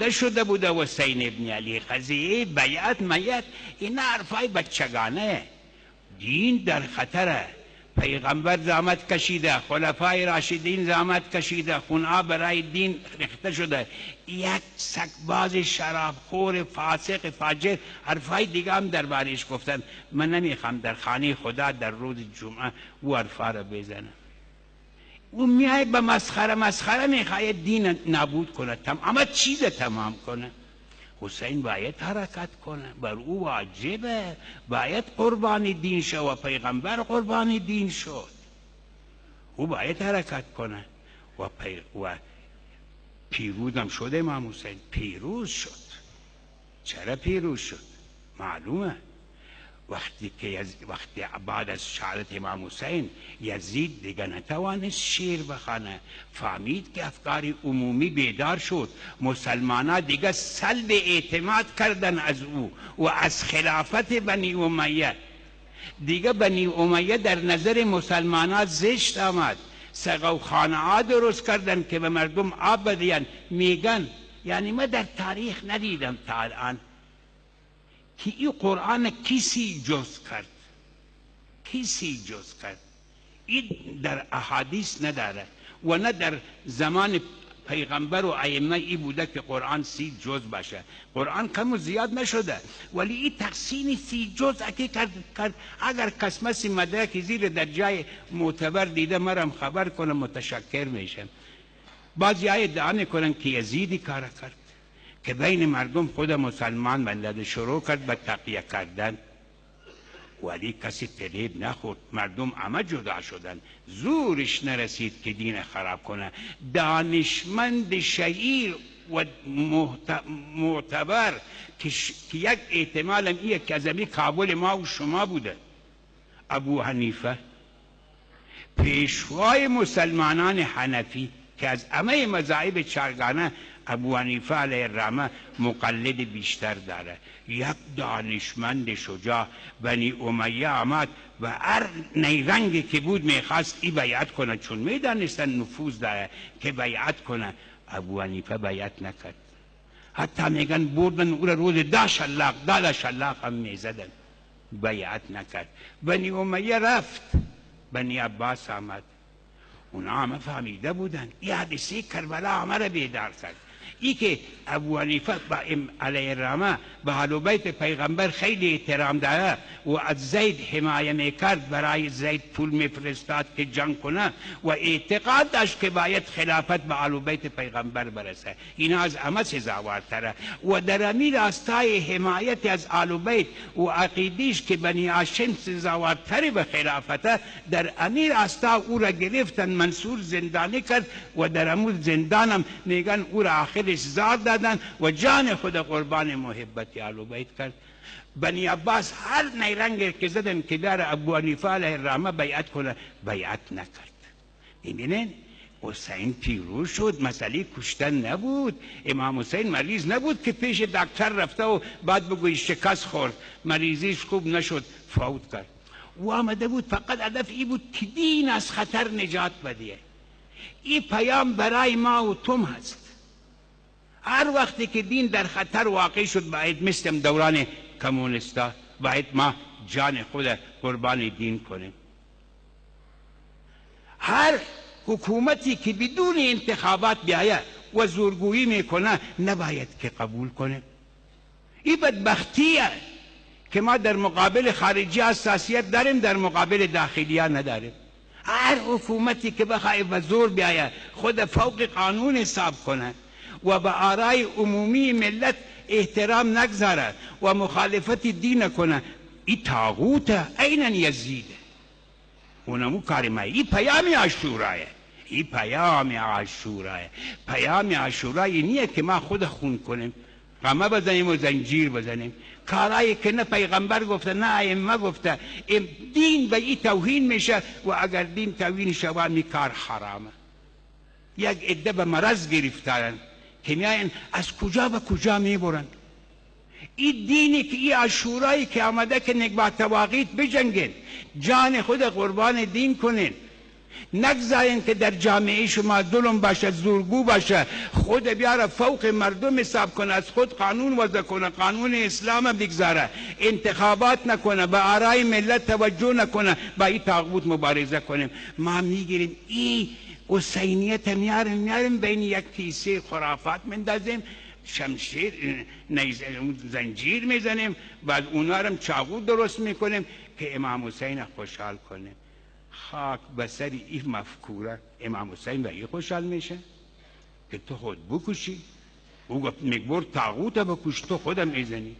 رانده شده بوده حسین ابن علی. قضیه بیعت میت این حرفای بچگانه. دین در خطره. پیغمبر زحمت کشیده، خلفای راشدین زحمت کشیده، خونها برای دین ریخته شده. یک سگباز شرابخور فاسق فاجر حرفای دیگه هم دربارش گفتن. من نمیخوام در خانه خدا در روز جمعه او حرفا رو بزنم. او میای به مسخره میخواه دین نابود کنه، همه چیز تمام کنه. حسین باید حرکت کنه، بر او واجبه، باید قربانی دین شد و پیغمبر قربانی دین شد. او باید حرکت کنه و پیروز هم شد. امام حسین پیروز شد. چرا پیروز شد؟ معلومه. وقتی بعد از شهادت امام حسین یزید دیگه نتوانست شعر بخوانه، فهمید که افکار عمومی بیدار شد، مسلمانان دیگه سلب اعتماد کردن از او و از خلافت بنی امیه. دیگه بنی امیه در نظر مسلمانان زشت آمد. سقوخانه ها درست کردن که به مردم آب بدهن. میگن یعنی ما در تاریخ ندیدم تا الان که این قرآن کسی جز کرد. کسی جز کرد. این در احادیث نداره و نه در زمان پیغمبر و ائمه ای بوده که قرآن 30 جز باشه. قرآن کم و زیاد نشده، ولی این تقسیم 30 جز اکی کرد. اگر کس مسی مدرک زیر در جای معتبر دیده مرم خبر کنم متشکر میشم. بعضی های ادعا میکنن که یزیدی کار کرد که بین مردم خود مسلمان بلد شروع کرد به تقیه کردن، ولی کسی فریب نخورد. مردم همه جدا شدن، زورش نرسید که دین خراب کنه. دانشمند شهیر و معتبر که یک احتمال هم ایه که از امی کابل ما و شما بوده، ابو حنیفه پیشوای مسلمانان حنفی که از همه مذاهب چارگانه ابو حنیفه علیه الرحمه مقلد بیشتر داره. یک دانشمند شجاع بنی امیه آمد و هر نیرنگی که بود میخواست ای بیعت کنه، چون میدانستن نفوذ داره که بیعت کنه. ابو حنیفه بیعت نکرد. حتی میگن بردن او را روز 10 شلاق هم میزدن. بیعت نکرد. بنی امیه رفت، بنی عباس آمد. اونا همه فهمیده بودن. این حادثه کربلا همه را بیدار کرد. ای که ابو حنیفه علیه الرحمه به اهل بیت پیغمبر خیلی احترام داره و از زید حمایه میکرد، برای زید پول میفرستاد که جنگ کنه و اعتقاد داشت که باید خلافت به اهل بیت پیغمبر برسه. اینا از همه سزاوارتره و در امیر راستای حمایت از اهل بیت و عقیدیش که بنی هاشم سزاوارتر به خلافته، در امیر راستا او را گرفتن، منصور زندانی کرد و در امون زندانم میگن او را آخرش زار دادن و جان خود قربان محبت اهل بیت کرد. بنی عباس هر نیرنگ که زدن که در ابو حنیفه علیه الرحمه بیعت کنه، بیعت نکرد. میبینین حسین پیروز شد. مسئله کشتن نبود. امام حسین مریض نبود که پیش دکتر رفته و بعد بگوی شکست خورد، مریضیش خوب نشد فوت کرد. او آمده بود فقط هدف ای بود که دین از خطر نجات بده. این پیام برای ما و تم هست. هر وقتی که دین در خطر واقع شد باید مثل دوران کمونیستا باید ما جان خود قربان دین کنیم. هر حکومتی که بدون انتخابات بیاید و زورگویی میکنه نباید که قبول کنیم. این بدبختیه که ما در مقابل خارجی حساسیت داریم، در مقابل داخلی ها نداریم. هر حکومتی که بخواه و زور بیاید خود فوق قانون حساب کنه و به آرای عمومی ملت احترام نگذاره و مخالفت دین کنه، این طاغوته. اینن یزیده. اونمو کاری ما. این پیام عاشورایه. این پیام عاشورایه. پیام عاشورایه نیه که ما خود خون کنیم، غمه بزنیم و زنجیر بزنیم. کارایی که نه پیغمبر گفته نه ائمه گفته. دین به این توهین میشه و اگر دین توهین شود می کار حرامه. یک عده به مرض گرفتارن که میاین از کجا به کجا میبرن. این دینی که این عاشورایی که آمده که نگبه تواقیت بجنگین، جان خود قربان دین کنین، نگذارین که در جامعه شما ظلم باشه، زورگو باشه، خود بیاره فوق مردم حساب کنه، از خود قانون وضع کنه، قانون اسلام بگذاره، انتخابات نکنه، به آرای ملت توجه نکنه، با این طاغوت مبارزه کنیم. ما میگیریم این حسینیت میاریم بین یک کیسه خرافات مندازیم، شمشیر زنجیر میزنیم، بعد اونا رو چاقو درست میکنیم که امام حسین خوشحال کنیم. خاک بسری این مفکوره. امام حسین و این خوشحال میشه که تو خود بکشی؟ او گفت میگبر طاغوت بکش، تو خودم میزنی.